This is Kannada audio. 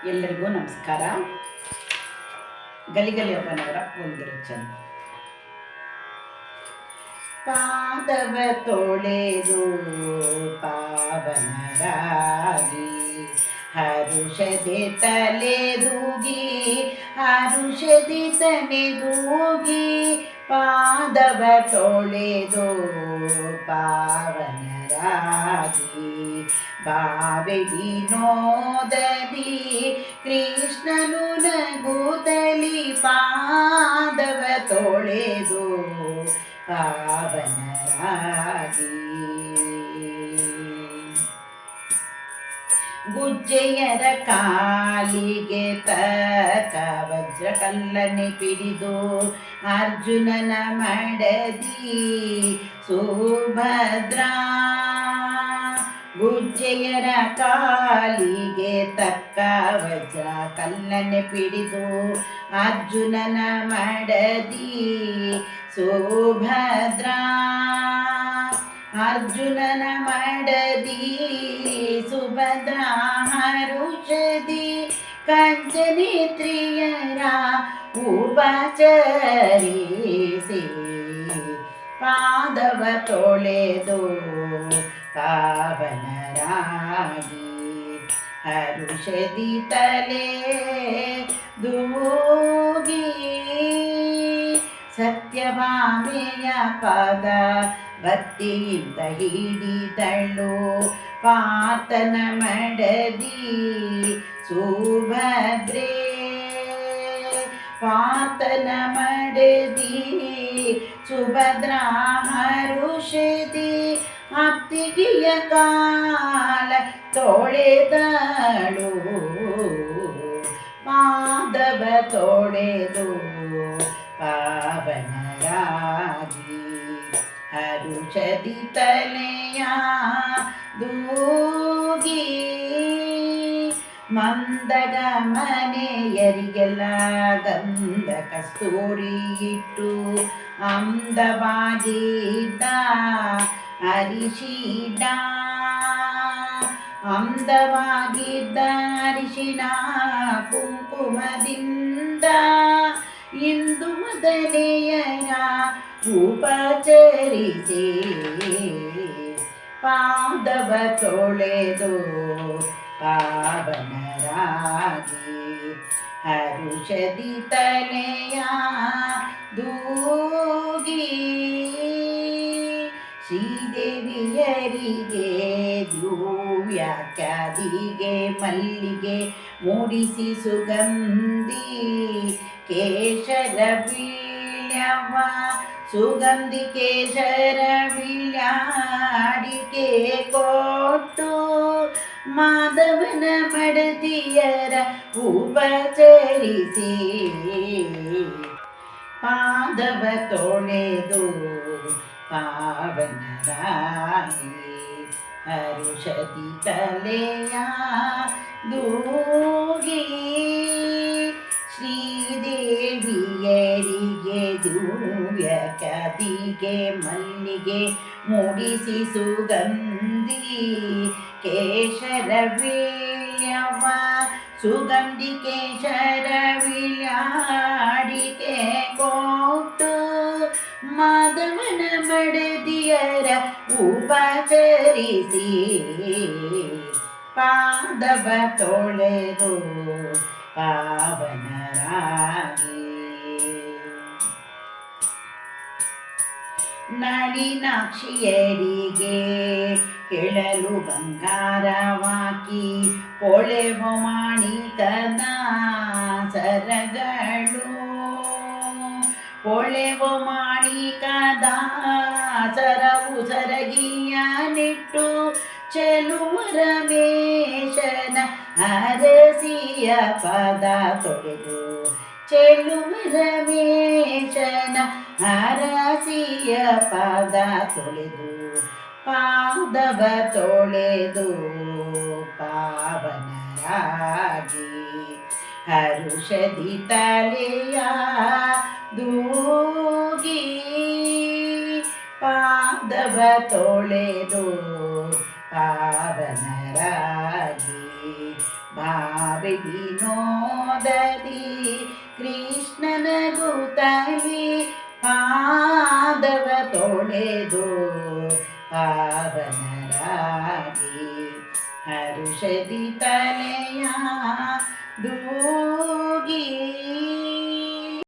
ಎಲ್ಲರಿಗೂ ನಮಸ್ಕಾರ. ಗಲಿಗಲಿಯಪ್ಪನವರ ಒಂದು ರಚನೆ. ಪಾದವ ತೊಳೆದು ಪಾವನರಾಗಿ ಹರುಷದೆ ತಲೆದೂಗಿ ಹರುಷದಿ ತಲೆದೂಗಿ ಪಾದವ ತೊಳೆದು ಪಾವನರಾಗಿ ಭಾವೆಡಿ ನೋದದಿ ಕೃಷ್ಣನು ನಗುತ್ತಲಿ ಪಾದವ ತೊಳೆದು ಪಾವನರಾಗಿ ಗುಜ್ಜೆಯರ ಕಾಲಿಗೆ ತಕ್ಕ ವಜ್ರ ಕಲ್ಲನೆ ಪಿಡಿದು ಅರ್ಜುನನ ಮಡದಿ ಸುಭದ್ರಾ ಗುಜ್ಜೆಯರ ಕಾಲಿಗೆ ತಕ್ಕ ವಜ್ರ ಕಲ್ಲನೆ ಪಿಡಿದು ಅರ್ಜುನನ ಮಡದಿ ಸುಭದ್ರಾ ಅರ್ಜುನನ ಮಡದಿ ಸುಭದ್ರಾ ಹರುಷದಿ ಕಂಚನೇತ್ರಿಯರ ಉಪಚರಿಸಿ ಪಾದವ ತೊಳೆದು ಪಾವನರಾಗಿ ಹರುಷದಿ ತಲೆ ದೂಗಿ ಸತ್ಯಭಾಮೆಯ ಪದ ಭಕ್ತಿಯಿಂದ ಹಿಡಿದಳು ಪಾತನ ಮಡದಿ ಸುಭದ್ರೆ ಪಾತನ ಮಡದಿ ಸುಭದ್ರಾ ಹರುಷದಿ ಅತ್ತಿಗೆಯ ಕಾಲ ತೊಳೆದಳು ಪಾದವ ತೊಳೆದು ಪಾವನರಾಗಿ ಹರುಷದಿ ತಲೆಯ ದೂಗಿ ಮಂದಗ ಮನೆಯರಿಗೆಲ್ಲ ಗಂಧ ಕಸ್ತೂರಿ ಇಟ್ಟು ಅಂದವಾಗಿದ್ದ ಅರಿಶಿಣ ಅಂದವಾಗಿದ್ದ ಅರಿಶಿಣ ಕುಂಕುಮದಿಂದ ಇಂದು ಮೊದಲೆಯರ ಉಪಚರಿಸಿ ಪಾದವ ತೊಳೆದು ಪಾವನರಾಗಿ ಹರುಷದಿ ತಲೆಯ ದೂಗಿ ಶ್ರೀದೇವಿಯರಿಗೆ ದಿವ್ಯಾಖ್ಯಾದಿಗೆ ಮಲ್ಲಿಗೆ ಮೂಡಿಸಿ ಸುಗಂಧಿ ಕೇಶರ ಬೀಳ್ಯವ ಸುಗಂಧಿ ಕೇಶರ ಬೀಳ್ಯಾಡಿಕೆ ಕೊಟ್ಟು ಮಾಧವನ ಮಡದಿಯರ ಉಪಚರಿಸಿ ಪಾದವ ತೊಳೆದು ಪಾವನರಾಗಿ ಹರುಷದಿ ತಲೆಯ ದೂಗಿ ಶ್ರೀದೇವಿಯರಿಗೆ ದಿವ್ಯಾಖ್ಯಾದಿಗೆ ಮಲ್ಲಿಗೆ ಮೂಡಿಸಿ ಸುಗಂಧಿ ಕೇಶರ ವೀಳ್ಯವ ಸುಗಂಧಿ ಕೇಶರ ವೀಳ್ಯಾಡಿಕೆ ಕೊಟ್ಟು ಮಾಧವನ ಮಡದಿಯರ ಉಪಚರಿಸಿ ಪಾದವ ತೊಳೆದು ಪಾವನರಾಗಿ ನಳಿನಾಕ್ಷಿಯರಿಗೆ ಕೆಳಲು ಬಂಗಾರವಾಕಿ ಪೊಳೆವ ಮಾಣಿಕದ ಸರಗಳು ಪೊಳೆವ ಮಾಣಿಕದ ಸರವು ಸರಗಿಯ ನಿಟ್ಟು ಚೆಲುವ ರಮೇಶನ ಅರಸಿಯ ಪದ ತೊಳೆದು ಚೆಲುವ ರಮೇಶನ ಅರಸಿಯ ಪದ ತೊಳೆದು ಪಾದವ ತೊಳೆದು ಪಾವನರಾಗಿ ಹರುಷದಿ ತಲೆಯ ದೂಗಿ ಪಾದವ ತೊಳೆದು ಪಾವನರಾಗಿ ಭಾವಿ ವಿನೋದದಿ ಕೃಷ್ಣನ ಗುತಲಿ ಪಾದವ ತೊಳೆದು ಪಾವನರಾಗಿ ಹರುಷದಿ ತಲೆಯ ದೂಗಿ